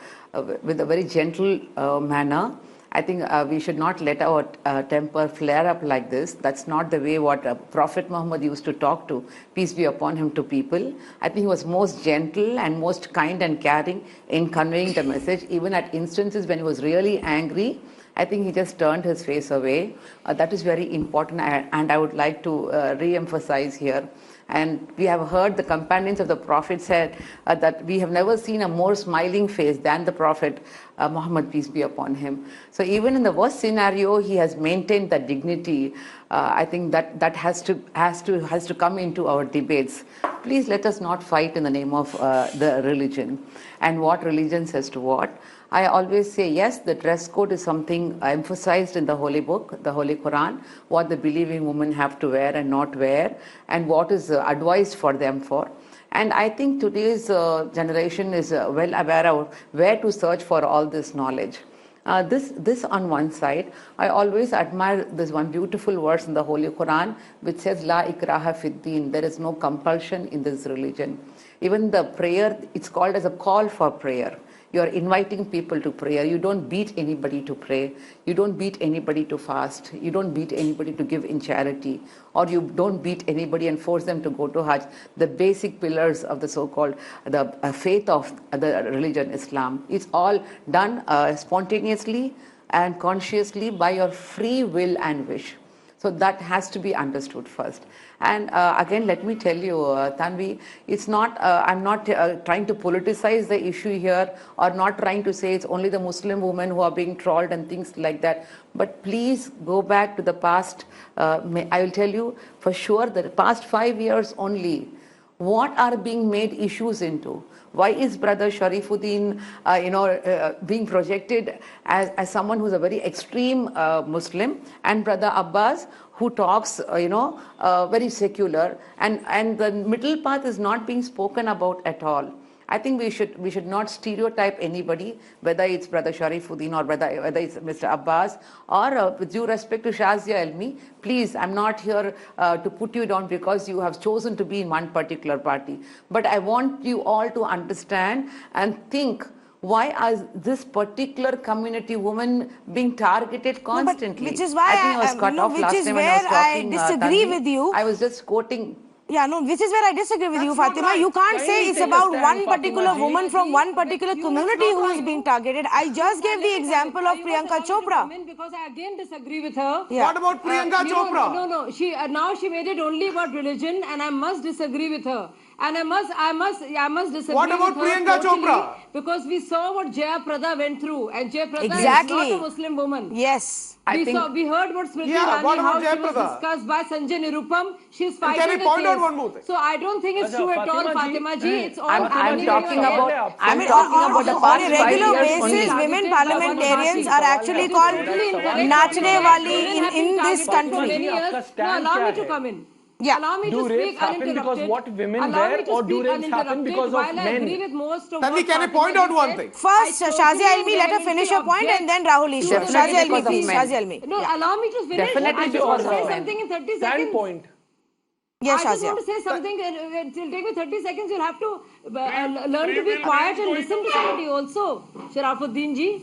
S6: very gentle manner. I think we should not let our temper flare up like this. That's not the way what Prophet Muhammad used to talk to, peace be upon him, to people. I think he was most gentle and most kind and caring in conveying the message. Even at instances when he was really angry, I think he just turned his face away. That is very important, and I would like to re-emphasize here. And we have heard the companions of the Prophet said that we have never seen a more smiling face than the Prophet Muhammad, peace be upon him. So even in the worst scenario, he has maintained that dignity. I think that has to come into our debates. Please let us not fight in the name of the religion and what religion says to what. I always say, yes, the dress code is something emphasized in the Holy Book, the Holy Quran, what the believing women have to wear and not wear, and what is advised for them for. And I think today's generation is well aware of where to search for all this knowledge. This on one side, I always admire this one beautiful verse in the Holy Quran which says, La ikraha fid din, there is no compulsion in this religion. Even the prayer, it's called as a call for prayer. You are inviting people to prayer. You don't beat anybody to pray. You don't beat anybody to fast. You don't beat anybody to give in charity. Or you don't beat anybody and force them to go to Hajj. The basic pillars of the so-called the faith of the religion, Islam. It's all done spontaneously and consciously by your free will and wish. So that has to be understood first. And again, let me tell you, Tanvi, it's not, I'm not trying to politicize the issue here or not trying to say it's only the Muslim women who are being trolled and things like that. But please go back to the past. I will tell you for sure that the past 5 years only, what are being made issues into? Why is Brother Sharifuddin, being projected as someone who's a very extreme Muslim, and Brother Abbas, who talks, very secular, and the middle path is not being spoken about at all. I think we should not stereotype anybody, whether it's Brother Sharifuddin or whether it's Mr. Abbas, or with due respect to Shazia Elmi, please, I'm not here to put you down because you have chosen to be in one particular party. But I want you all to understand and think, why are this particular community woman being targeted constantly?
S4: No, which is why I disagree with you.
S6: I was just quoting.
S4: Yeah, no, which is where I disagree with you, Fatima. Right. You can't say it's about one particular woman from one particular community who is being targeted. I just gave the example of Priyanka Chopra.
S5: Because I again disagree with her.
S9: Yeah. What about Priyanka Chopra?
S5: No. She now she made it only about religion, and I must disagree with her. And I must disagree.
S9: What about
S5: with her
S9: Priyanka
S5: totally,
S9: Chopra?
S5: Because we saw what Jaya Prada went through, and Jaya Prada is not a Muslim woman.
S4: Yes.
S5: We heard what Smriti Irani, how she was discussed by Sanjay Nirupam. She's fighting
S9: the case. Can I point out one more thing?
S5: So I don't think it's true at all, Fatima ji. It's all
S6: I'm talking about the past
S4: on a regular basis, women parliamentarians are actually called Nachne Wali in this country.
S5: No, allow me to come in.
S4: Yeah.
S5: Allow me
S8: do
S5: to speak
S8: happen because what women wear, or do rapes happen because of men?
S5: I agree with most of
S9: Tanvi, can I point out one thing?
S4: First, Shazia Elmi, let her finish her point, and then Rahul Ishwar. Shazia Elmi, please. Shazia Elmi.
S5: No, allow me to finish.
S6: Definitely
S5: I just want to say something in 30 seconds.
S8: Point.
S4: Yes,
S5: I just want to say something. It will take me 30 seconds. You'll have to learn to be quiet and listen to somebody also. Sharafuddin ji.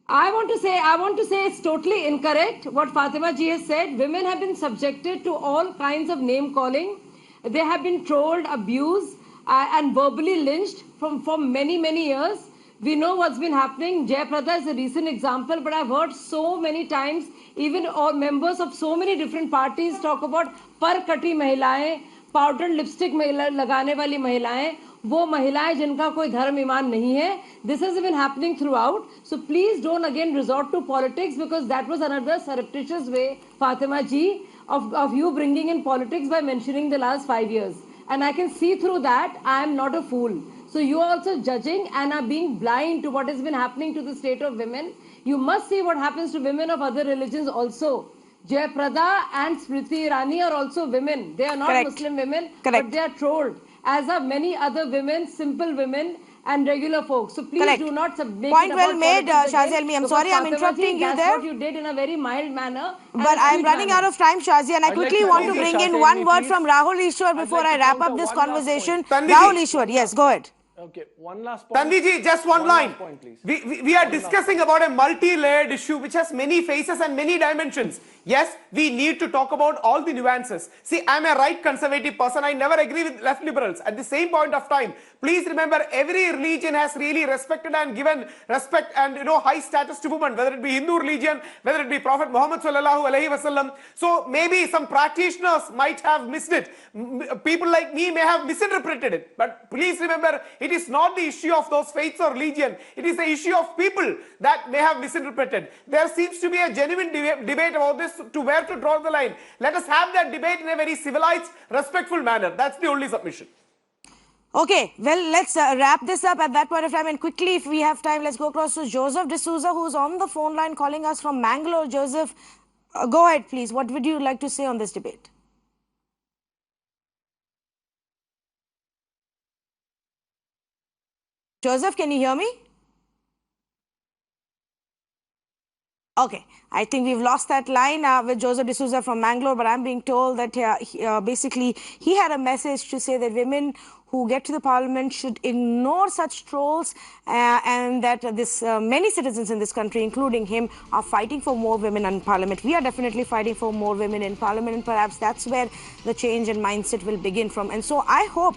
S5: I want to say it's totally incorrect what Fatima ji has said. Women have been subjected to all kinds of name calling. They have been trolled, abused, and verbally lynched for many years. We know what's been happening. Jaya Prada is a recent example, but I've heard so many times, even all members of so many different parties talk about par-kati mahilaएं, powdered lipstick लगाने वाली महिलाएं, वो महिलाएं जिनका कोई धर्म ईमान नहीं है. This has been happening throughout. So please don't again resort to politics, because that was another surreptitious way, Fatima ji, of you bringing in politics by mentioning the last 5 years. And I can see through that. I am not a fool. So you are also judging and are being blind to what has been happening to the state of women. You must see what happens to women of other religions also. Jaya Prada and Smriti Irani are also women. They are not Muslim women, but they are trolled, as are many other women, simple women and regular folks. So please do not make
S4: point
S5: it
S4: well
S5: about
S4: made,
S5: politics
S4: Shazia
S5: again,
S4: Elmi. I'm sorry I'm interrupting you there.
S5: That's what you did in a very mild manner.
S4: But I'm running out of time, Shazia, and I quickly want to bring in one word from Rahul Ishwar before I wrap up this conversation. Rahul Ishwar, yes, go ahead.
S8: Okay, one last point.
S9: Tanvi ji, just one line.
S8: Point, please.
S9: We are discussing about a multi-layered issue which has many faces and many dimensions. Yes, we need to talk about all the nuances. See, I'm a right conservative person. I never agree with left liberals. At the same point of time, please remember, every religion has really respected and given respect and high status to women, whether it be Hindu religion, whether it be Prophet Muhammad sallallahu alaihi wasallam. So maybe some practitioners might have missed it. People like me may have misinterpreted it. But please remember, it is not the issue of those faiths or religion. It is the issue of people that may have misinterpreted. There seems to be a genuine debate about this, to where to draw the line. Let us have that debate in a very civilized, respectful manner. That's the only submission.
S4: Okay, well, let's wrap this up at that point of time. And quickly, if we have time, let's go across to Joseph D'Souza, who's on the phone line calling us from Mangalore. Joseph, go ahead, please. What would you like to say on this debate? Joseph, can you hear me? Okay, I think we've lost that line with Joseph D'Souza from Mangalore, but I'm being told that basically he had a message to say that women who get to the parliament should ignore such trolls and that many citizens in this country, including him, are fighting for more women in parliament. We are definitely fighting for more women in parliament, and perhaps that's where the change in mindset will begin from. And so I hope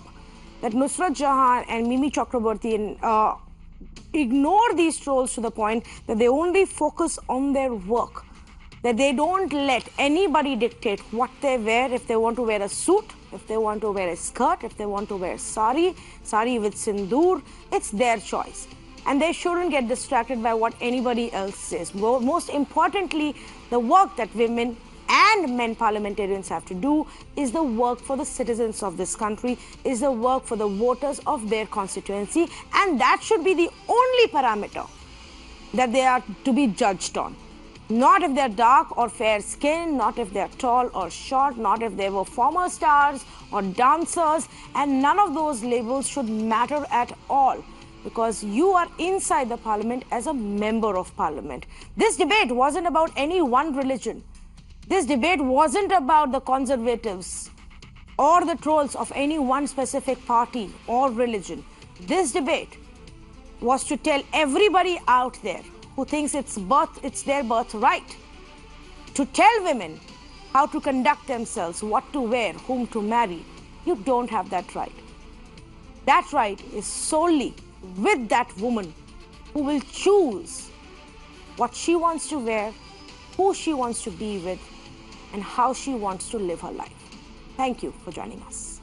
S4: that Nusrat Jahan and Mimi Chakraborty ignore these trolls to the point that they only focus on their work, that they don't let anybody dictate what they wear. If they want to wear a suit, if they want to wear a skirt, if they want to wear sari with sindoor, it's their choice. And they shouldn't get distracted by what anybody else says. Most importantly, the work that women and men parliamentarians have to do is the work for the citizens of this country, is the work for the voters of their constituency, and that should be the only parameter that they are to be judged on. Not if they're dark or fair skinned, not if they're tall or short, not if they were former stars or dancers, and none of those labels should matter at all, because you are inside the parliament as a member of parliament. This debate wasn't about any one religion. This debate wasn't about the conservatives or the trolls of any one specific party or religion. This debate was to tell everybody out there who thinks it's their birthright to tell women how to conduct themselves, what to wear, whom to marry. You don't have that right. That right is solely with that woman who will choose what she wants to wear, who she wants to be with, and how she wants to live her life. Thank you for joining us.